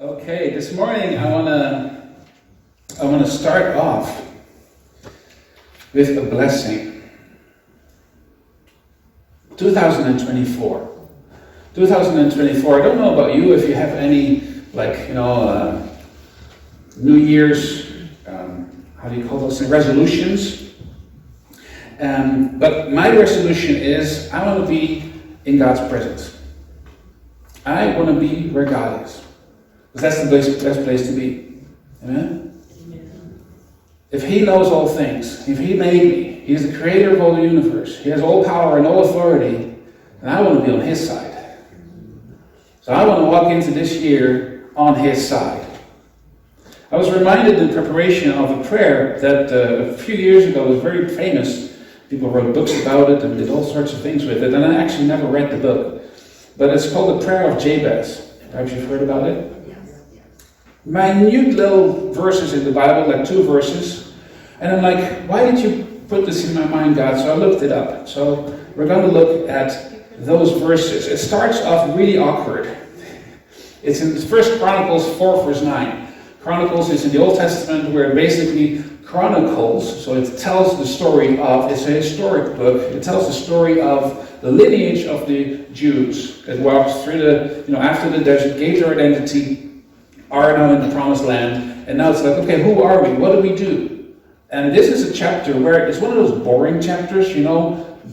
Okay, this morning I wanna start off with a blessing. 2024. 2024. I don't know about you if you have any New Year's how do you call those things? Resolutions. But my resolution is I want to be in God's presence. I want to be where God is. Because that's the best place to be. Amen? Amen? If He knows all things, if He made me, He's the creator of all the universe, He has all power and all authority, and I want to be on His side. So I want to walk into this year on His side. I was reminded in preparation of a prayer that a few years ago was very famous. People wrote books about it and did all sorts of things with it, and I actually never read the book. But it's called the Prayer of Jabez. Perhaps you've heard about it? Minute little verses in the Bible, like 2 verses. And I'm like, why did you put this in my mind, God? So I looked it up. So we're going to look at those verses. It starts off really awkward. It's in 1 Chronicles 4 verse 9. Chronicles is in the Old Testament where it basically chronicles, so it tells the story of, it's a historic book, it tells the story of the lineage of the Jews that walked through after the desert, gave their identity, are now in the promised land, and now it's like, okay, who are we? What do we do? And this is a chapter where it's one of those boring chapters,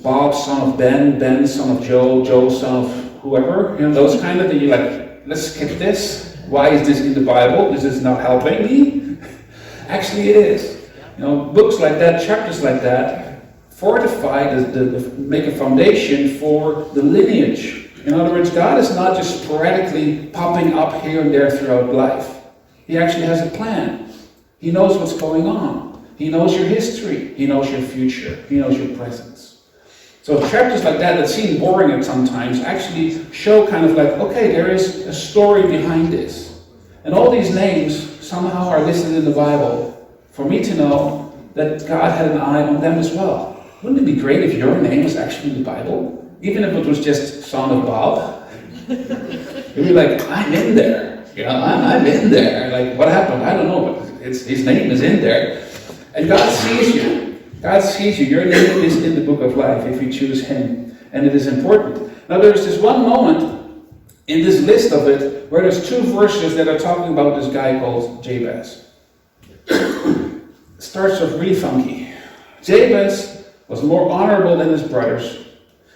Bob, son of Ben, Ben, son of Joe, Joe, son of whoever, those kind of that you're like, let's skip this. Why is this in the Bible? This is not helping me. Actually, it is. Books like that, chapters like that, fortify, make a foundation for the lineage. In other words, God is not just sporadically popping up here and there throughout life. He actually has a plan. He knows what's going on. He knows your history. He knows your future. He knows your presence. So chapters like that seem boring at sometimes actually show kind of like, okay, there is a story behind this. And all these names somehow are listed in the Bible for me to know that God had an eye on them as well. Wouldn't it be great if your name was actually in the Bible? Even if it was just son of Bob. You'd be like, I'm in there. I'm in there. Like, what happened? I don't know, but his name is in there. And God sees you. God sees you. Your name is in the book of life if you choose Him. And it is important. Now there's this one moment in this list of it where there's 2 verses that are talking about this guy called Jabez. It starts off really funky. Jabez was more honorable than his brothers.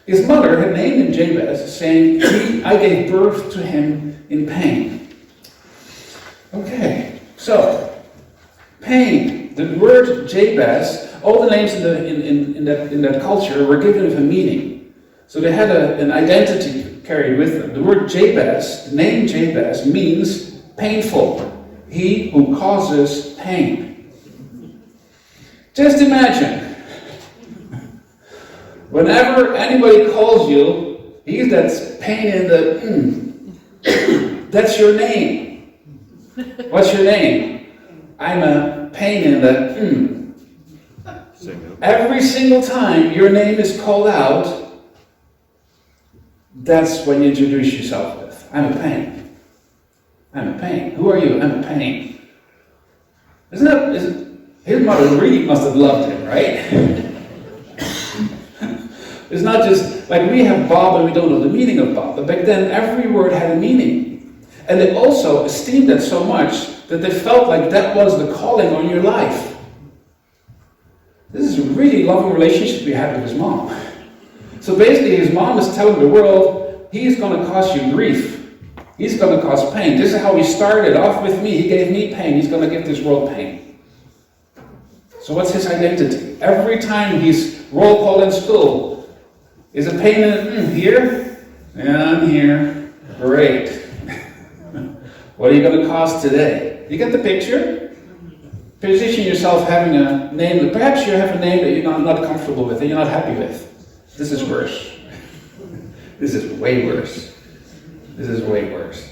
His mother had named him Jabez, saying, I gave birth to him in pain. Okay, so, pain. The word Jabez, all the names in that culture were given with a meaning. So they had an identity carried with them. The word Jabez, the name Jabez, means painful. He who causes pain. Just imagine. Whenever anybody calls you, that's pain in the that's your name. What's your name? I'm a pain in the Every single time your name is called out, that's what you introduce yourself with. I'm a pain. I'm a pain. Who are you? I'm a pain. His mother really must have loved him, right? It's not just like we have Bob and we don't know the meaning of Bob, but back then every word had a meaning. And they also esteemed that so much that they felt like that was the calling on your life. This is a really loving relationship he had with his mom. So basically his mom is telling the world, he's going to cause you grief. He's going to cause pain. This is how he started off with me. He gave me pain. He's going to give this world pain. So what's his identity? Every time he's roll called in school, is a pain in here? Yeah, I'm here. Great. What are you going to cause today? You get the picture? Position yourself having a name. Perhaps you have a name that you're not comfortable with, that you're not happy with. This is worse. This is way worse. This is way worse.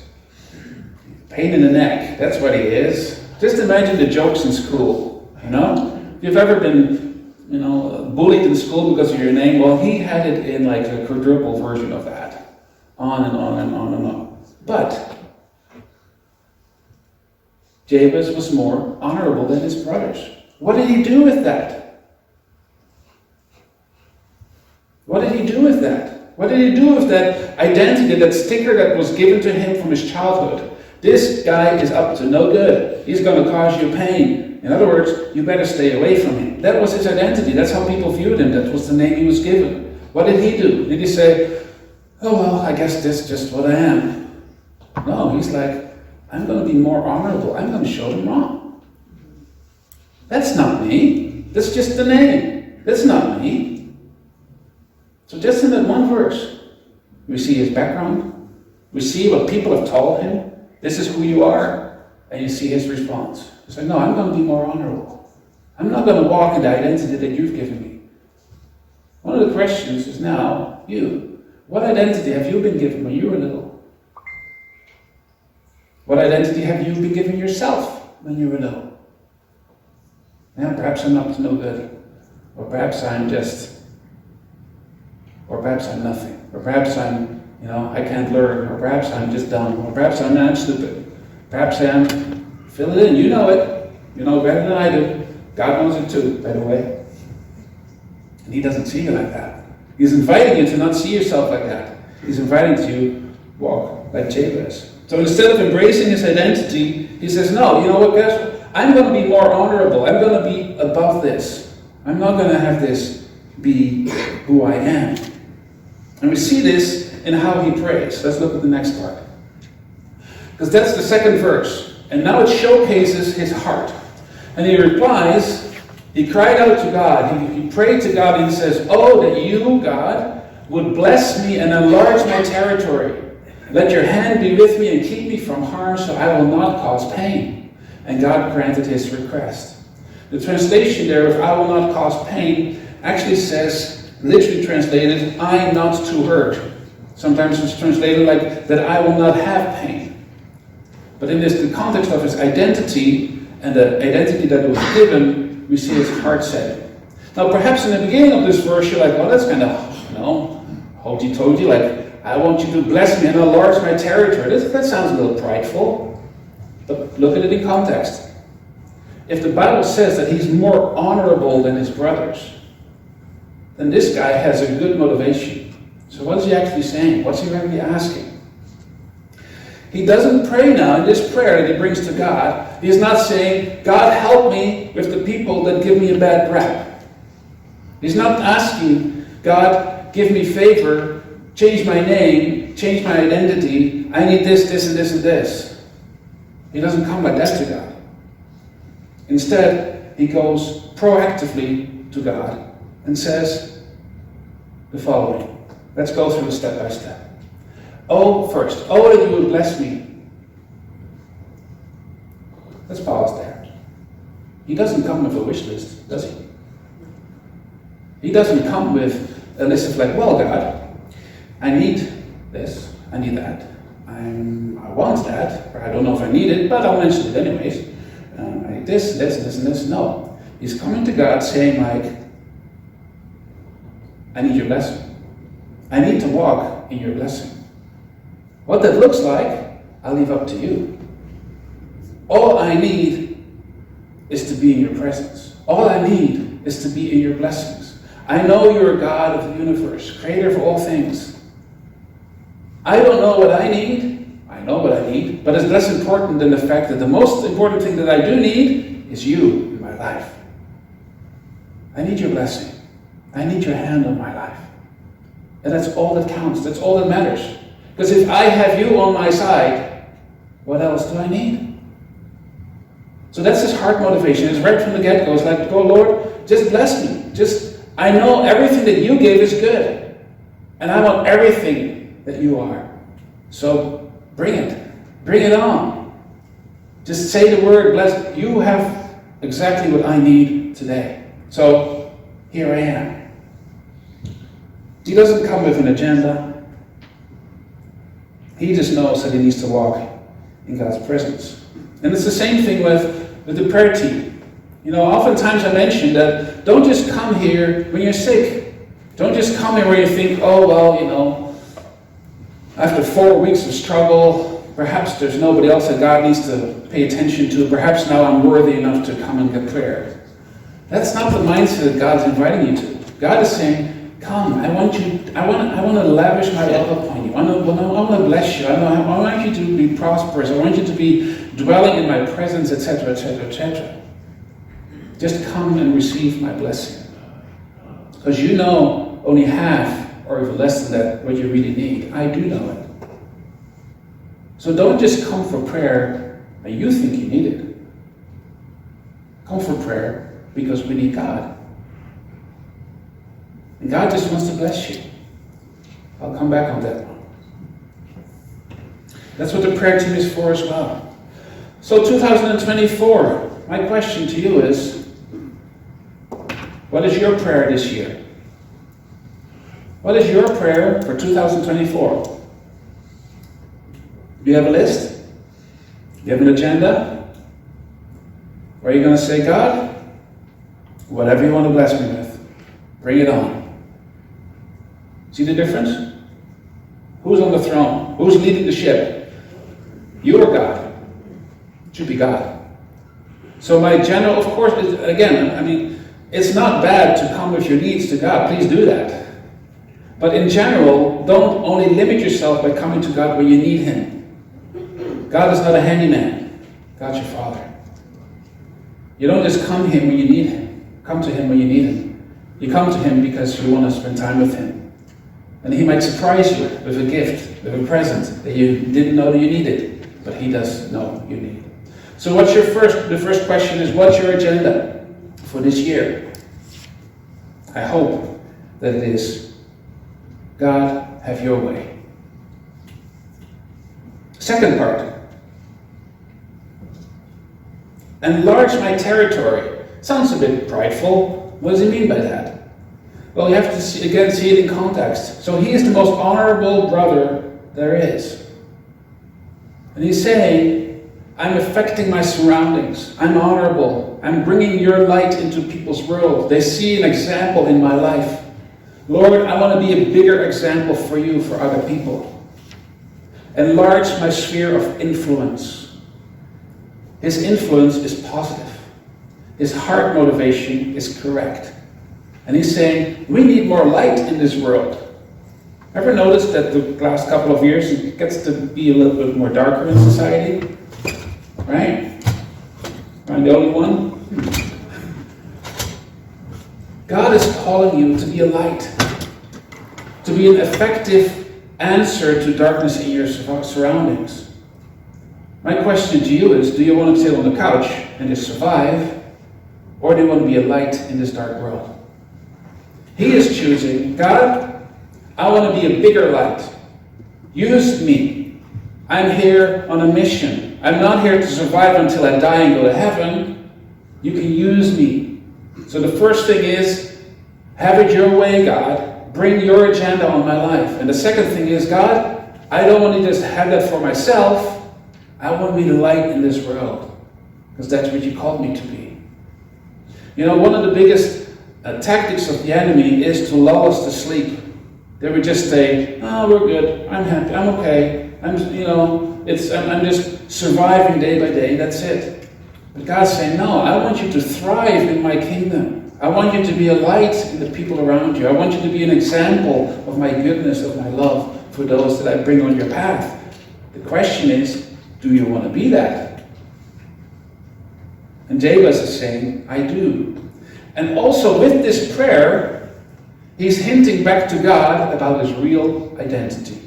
Pain in the neck. That's what he is. Just imagine the jokes in school. If you've ever been bullied in school because of your name, well, he had it in like a quadruple version of that. On and on and on and on. But Jabez was more honorable than his brothers. What did he do with that? What did he do with that? What did he do with that identity, that sticker that was given to him from his childhood? This guy is up to no good. He's going to cause you pain. In other words, you better stay away from him. That was his identity. That's how people viewed him. That was the name he was given. What did he do? Did he say, oh, well, I guess this is just what I am? No, he's like, I'm going to be more honorable. I'm going to show them wrong. That's not me. That's just the name. That's not me. So just in that one verse, we see his background. We see what people have told him. This is who you are. And you see his response. He's like, no, I'm going to be more honorable. I'm not going to walk in the identity that you've given me. One of the questions is now, you. What identity have you been given when you were little? What identity have you been given yourself when you were little? Yeah, perhaps I'm up to no good. Or perhaps I'm nothing. Or perhaps I'm, I can't learn. Or perhaps I'm just dumb. Or perhaps I'm not stupid. Perhaps I'm, fill it in, you know it. You know better than I do. God knows it too, by the way. And he doesn't see you like that. He's inviting you to not see yourself like that. He's inviting you to walk like Jabez. So instead of embracing his identity, he says, no, you know what, guys? I'm going to be more honorable. I'm going to be above this. I'm not going to have this be who I am. And we see this in how he prays. Let's look at the next part. Because that's the second verse. And now it showcases his heart. And he replies, he cried out to God. He prayed to God and he says, oh, that you, God, would bless me and enlarge my territory. Let your hand be with me and keep me from harm so I will not cause pain. And God granted his request. The translation there of I will not cause pain actually says, literally translated, I not to hurt. Sometimes it's translated like that I will not have pain. But in the context of his identity and the identity that was given, we see his heart setting. Now perhaps in the beginning of this verse you're like, well, that's kind of, hokey-tokey, like I want you to bless me and enlarge my territory. That sounds a little prideful. But look at it in context. If the Bible says that he's more honorable than his brothers, then this guy has a good motivation. So what is he actually saying? What's he actually asking? He doesn't pray now in this prayer that he brings to God. He's not saying, God, help me with the people that give me a bad rap. He's not asking, God, give me favor, change my name, change my identity. I need this, this, and this, and this. He doesn't come like that to God. Instead, he goes proactively to God and says the following. Let's go through it step by step. First, that you would bless me. Let's pause there. He doesn't come with a wish list, does he? He doesn't come with a list of like, well, God, I need this, I need that, I want that, or I don't know if I need it, but I'll mention it anyways. I need this, and this. No. He's coming to God saying like, I need your blessing. I need to walk in your blessing. What that looks like, I'll leave up to you. All I need is to be in your presence. All I need is to be in your blessings. I know you're a God of the universe, creator of all things. I don't know what I need. I know what I need, but it's less important than the fact that the most important thing that I do need is you in my life. I need your blessing. I need your hand on my life. And that's all that counts. That's all that matters. Because if I have you on my side, what else do I need? So that's his heart motivation. It's right from the get-go. It's like, go Lord, just bless me. I know everything that you gave is good. And I want everything that you are. So bring it. Bring it on. Just say the word, bless. You have exactly what I need today. So here I am. He doesn't come with an agenda. He just knows that he needs to walk in God's presence. And it's the same thing with the prayer team. Oftentimes I mention that don't just come here when you're sick. Don't just come here where you think, after 4 weeks of struggle, perhaps there's nobody else that God needs to pay attention to. Perhaps now I'm worthy enough to come and get prayer. That's not the mindset that God's inviting you to. God is saying, come, I want to lavish my love upon you. I want to bless you. I want you to be prosperous. I want you to be dwelling in my presence, etc., etc., etc. Just come and receive my blessing. Because you know only half or even less than that what you really need. I do know it. So don't just come for prayer and you think you need it. Come for prayer because we need God. And God just wants to bless you. I'll come back on that one. That's what the prayer team is for as well. So 2024, my question to you is, what is your prayer this year? What is your prayer for 2024? Do you have a list? Do you have an agenda? Or are you going to say, God, whatever you want to bless me with, bring it on. See the difference? Who's on the throne? Who's leading the ship? You or God? It should be God. So my general, of course, it's not bad to come with your needs to God. Please do that. But in general, don't only limit yourself by coming to God when you need Him. God is not a handyman. God's your Father. You don't just come to Him when you need Him. Come to Him when you need Him. You come to Him because you want to spend time with Him. And He might surprise you with a gift, with a present that you didn't know that you needed, but He does know you need. So the first question is, what's your agenda for this year? I hope that it is, God, have your way. Second part, enlarge my territory. Sounds a bit prideful. What does he mean by that? Well, you have to see it in context. So he is the most honorable brother there is. And he's saying, I'm affecting my surroundings. I'm honorable. I'm bringing your light into people's world. They see an example in my life. Lord, I want to be a bigger example for you, for other people. Enlarge my sphere of influence. His influence is positive. His heart motivation is correct. And he's saying, we need more light in this world. Ever noticed that the last couple of years it gets to be a little bit more darker in society? Right? Am I the only one? God is calling you to be a light. To be an effective answer to darkness in your surroundings. My question to you is, do you want to sit on the couch and just survive? Or do you want to be a light in this dark world? He is choosing, God, I want to be a bigger light. Use me. I'm here on a mission. I'm not here to survive until I die and go to heaven. You can use me. So the first thing is, have it your way, God. Bring your agenda on my life. And the second thing is, God, I don't want to just have that for myself. I want to be the light in this world. Because that's what you called me to be. You know, one of the biggest tactics of the enemy is to lull us to sleep. They would just say, oh, we're good, I'm happy, I'm okay, I'm just surviving day by day, that's it. But God's saying, no, I want you to thrive in my kingdom. I want you to be a light in the people around you. I want you to be an example of my goodness, of my love for those that I bring on your path. The question is, do you want to be that? And Jabez is saying, I do. And also with this prayer, he's hinting back to God about his real identity.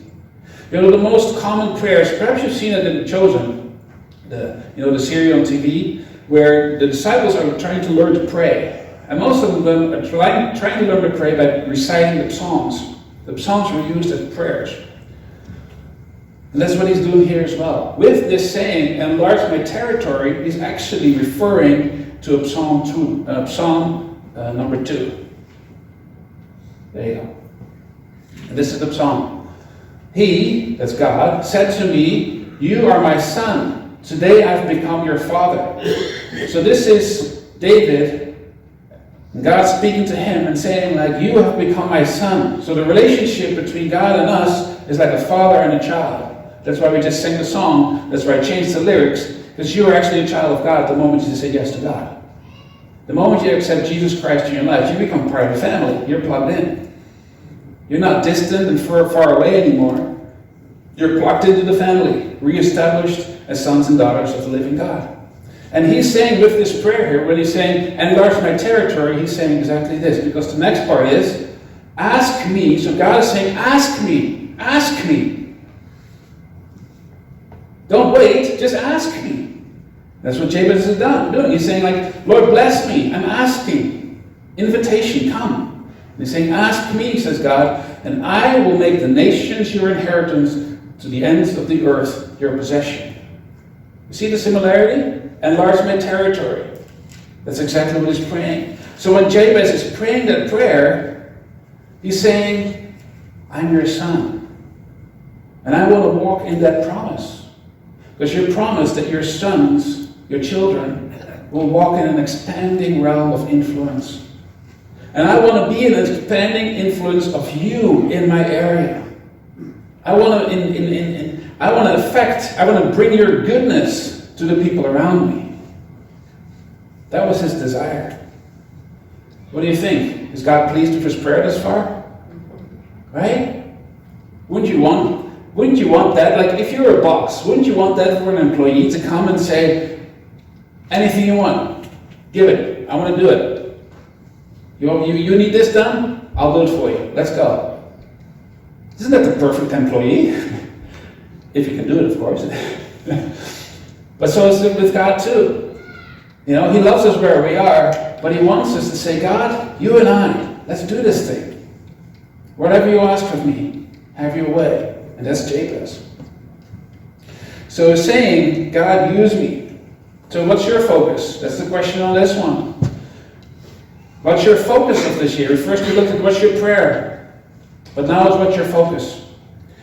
You know, the most common prayers, perhaps you've seen it in The Chosen, the series on TV, where the disciples are trying to learn to pray. And most of them are trying to learn to pray by reciting the Psalms. The Psalms were used as prayers. And that's what he's doing here as well. With this saying, enlarge my territory, he's actually referring to Psalm number 2. There you go. And this is the Psalm. He, that's God, said to me, you are my son. Today I've become your father. So this is David, and God speaking to him and saying, like, you have become my son. So the relationship between God and us is like a father and a child. That's why we just sang the song. That's why I changed the lyrics. Because you are actually a child of God the moment you say yes to God. The moment you accept Jesus Christ in your life, you become part of the family. You're plugged in. You're not distant and far away anymore. You're plugged into the family, reestablished as sons and daughters of the living God. And he's saying with this prayer here, when he's saying, enlarge my territory, he's saying exactly this. Because the next part is, ask me. So God is saying, ask me. Ask me. Don't wait, just ask me. That's what Jabez is doing. He's saying, like, Lord, bless me. I'm asking. Invitation, come. And he's saying, ask me, says God, and I will make the nations your inheritance, to the ends of the earth your possession. You see the similarity? Enlarge my territory. That's exactly what he's praying. So when Jabez is praying that prayer, he's saying, I'm your son. And I want to walk in that promise. Because you're promised that your sons, your children, will walk in an expanding realm of influence. And I want to be an expanding influence of you in my area. I want to bring your goodness to the people around me. That was his desire. What do you think? Is God pleased with his prayer thus far? Right? Wouldn't you want that? Like, if you're a boss, wouldn't you want that for an employee to come and say, anything you want, give it. I want to do it. You need this done? I'll do it for you. Let's go. Isn't that the perfect employee? If you can do it, of course. But so is it with God too. You know, he loves us where we are, but he wants us to say, God, you and I, let's do this thing. Whatever you ask of me, have your way. And that's Jabez. So he's saying, God, use me. So what's your focus? That's the question on this one. What's your focus of this year? First we looked at what's your prayer. But now it's what's your focus.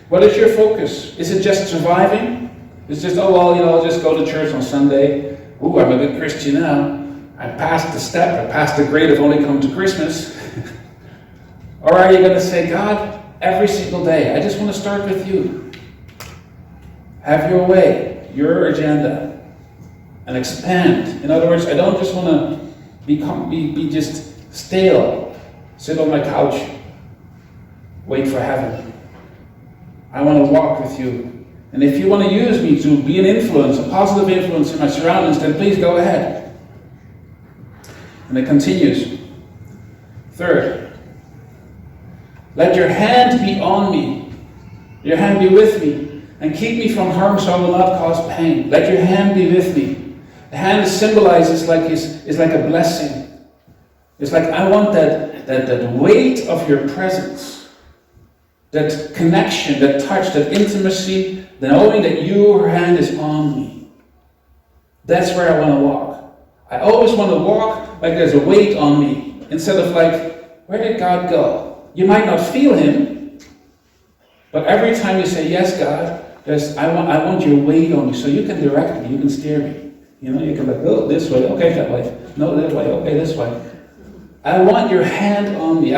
What is your focus? Is it just surviving? It's just, oh well, I'll just go to church on Sunday. Ooh, I'm a good Christian now. I passed the step. I passed the grade of only come to Christmas. Or are you going to say, God, every single day, I just want to start with you. Have your way, your agenda, and expand. In other words, I don't just want to be just stale, sit on my couch, wait for heaven. I want to walk with you. And if you want to use me to be an influence, a positive influence in my surroundings, then please go ahead. And it continues. Third, let your hand be on me, your hand be with me, and keep me from harm so I will not cause pain. Let your hand be with me. The hand symbolizes is like a blessing. It's like I want that weight of your presence, that connection, that touch, that intimacy, the knowing that your hand is on me. That's where I want to walk. I always want to walk like there's a weight on me, instead of like, where did God go? You might not feel him, but every time you say, yes, God, I want your weight on me, so you can direct me, you can steer me. You can like, oh, this way, okay, that way. No, that way, okay, this way. I want your hand on me.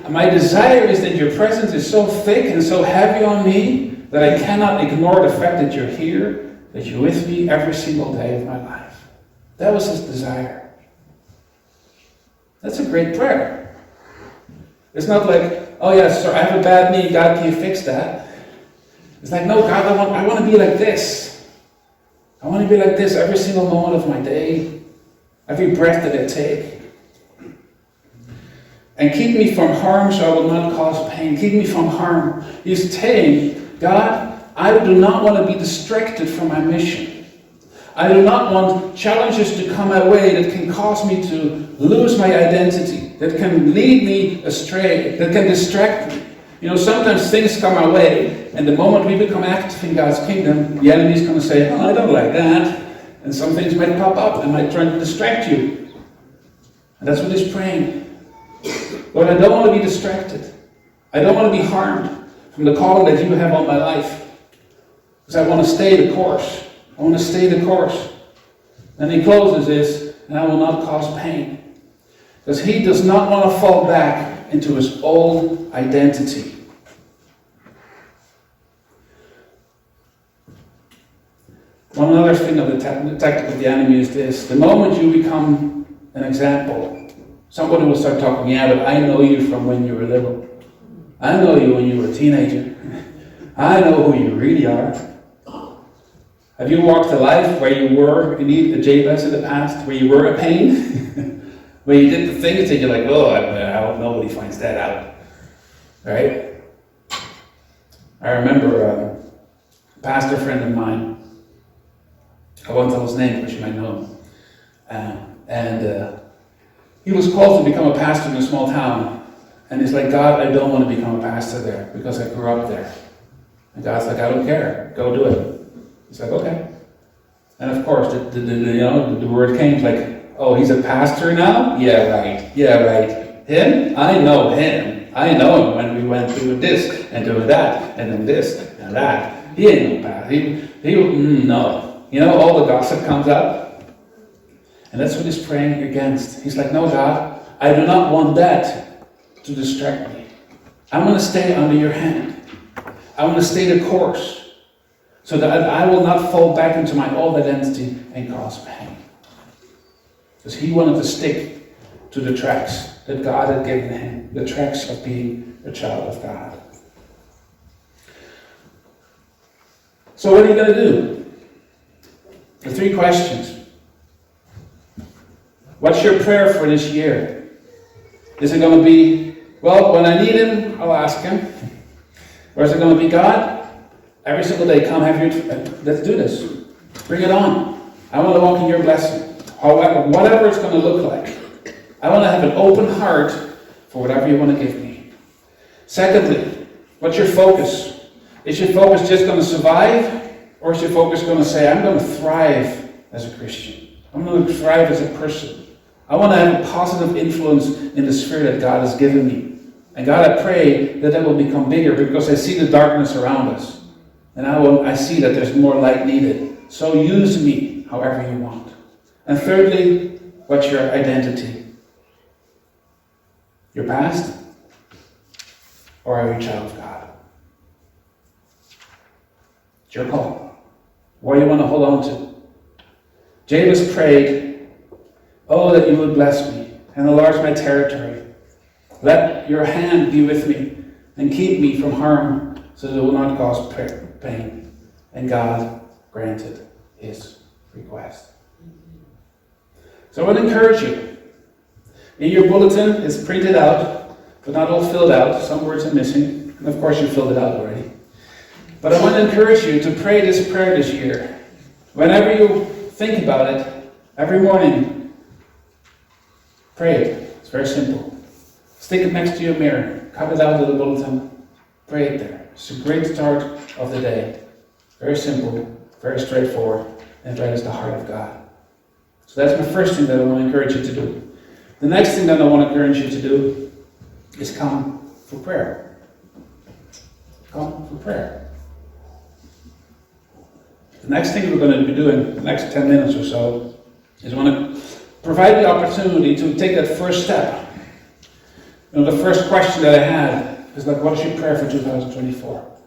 My desire is that your presence is so thick and so heavy on me that I cannot ignore the fact that you're here, that you're with me every single day of my life. That was his desire. That's a great prayer. It's not like, oh yes, sir, I have a bad knee, God, can you fix that? It's like, no, God, I want to be like this. I want to be like this every single moment of my day, every breath that I take. And keep me from harm so I will not cause pain. Keep me from harm. He's saying, God, I do not want to be distracted from my mission. I do not want challenges to come my way that can cause me to lose my identity, that can lead me astray, that can distract me. Sometimes things come our way, and the moment we become active in God's kingdom, the enemy is going to say, oh, I don't like that. And some things might pop up and might try to distract you. And that's what he's praying. Lord, I don't want to be distracted. I don't want to be harmed from the calling that you have on my life. Because I want to stay the course. I want to stay the course. And he closes this, and I will not cause pain. Because he does not want to fall back into his old identity. One other thing of the tactic of the enemy is this. The moment you become an example, somebody will start talking, yeah, but I know you from when you were little. I know you when you were a teenager. I know who you really are. Have you walked a life where you were indeed a Jabez in the past, where you were a pain? Where you did the things that you're like, oh, I hope nobody finds that out. Right? I remember a pastor friend of mine, I won't tell his name, but you might know him. He was called to become a pastor in a small town. And he's like, God, I don't want to become a pastor there because I grew up there. And God's like, I don't care. Go do it. He's like, okay. And of course, the word came like, oh, he's a pastor now? Yeah, right. Yeah, right. Him? I know him. I know him when we went through this and doing that and then this and that. He ain't no pastor. No. You know, all the gossip comes up. And that's what he's praying against. He's like, no, God, I do not want that to distract me. I'm going to stay under your hand. I want to stay the course so that I will not fall back into my old identity and cause pain. Because he wanted to stick to the tracks that God had given him, the tracks of being a child of God. So what are you going to do? The 3 questions. What's your prayer for this year? Is it going to be, well, when I need him, I'll ask him? Or is it going to be, God, every single day, come have your, let's do this. Bring it on. I want to walk in your blessing. However, whatever it's going to look like. I want to have an open heart for whatever you want to give me. Secondly, what's your focus? Is your focus just going to survive? Or is your focus going to say, I'm going to thrive as a Christian. I'm going to thrive as a person. I want to have a positive influence in the sphere that God has given me. And God, I pray that will become bigger because I see the darkness around us. And I see that there's more light needed. So use me however you want. And thirdly, what's your identity? Your past? Or are you a child of God? It's your call. What do you want to hold on to? Jabez prayed, oh, that you would bless me and enlarge my territory. Let your hand be with me and keep me from harm so that it will not cause pain. And God granted his request. So I want to encourage you. In your bulletin, it's printed out, but not all filled out. Some words are missing. And of course, you filled it out already. But I want to encourage you to pray this prayer this year. Whenever you think about it, every morning, pray it. It's very simple. Stick it next to your mirror. Cut it out of the bulletin. Pray it there. It's a great start of the day. Very simple, very straightforward, and right is the heart of God. So that's my first thing that I want to encourage you to do. The next thing that I want to encourage you to do is come for prayer. Come for prayer. The next thing we're going to be doing the next 10 minutes or so is I want to provide the opportunity to take that first step. You know, the first question that I had is like, what's your prayer for 2024?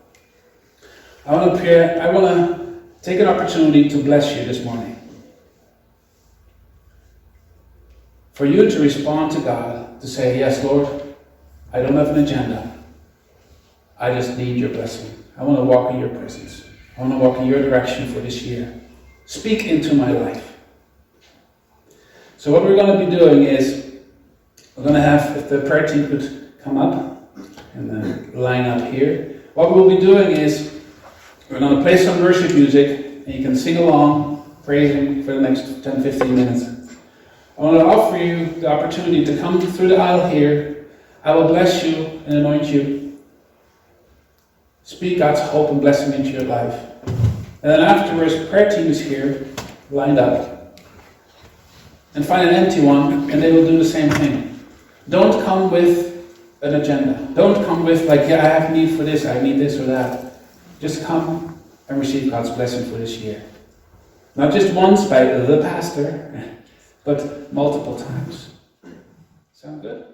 I want to take an opportunity to bless you this morning. For you to respond to God, to say, yes, Lord, I don't have an agenda. I just need your blessing. I want to walk in your presence. I want to walk in your direction for this year. Speak into my life. So what we're going to be doing is, we're going to have, if the prayer team could come up and then line up here. What we'll be doing is, we're going to play some worship music, and you can sing along, praising for the next 10-15 minutes. I want to offer you the opportunity to come through the aisle here. I will bless you and anoint you. Speak God's hope and blessing into your life. And then afterwards, prayer team is here, lined up. And find an empty one, and they will do the same thing. Don't come with an agenda. Don't come with like, yeah, I have need for this, I need this or that. Just come and receive God's blessing for this year. Not just once by the pastor, but multiple times. Sound good?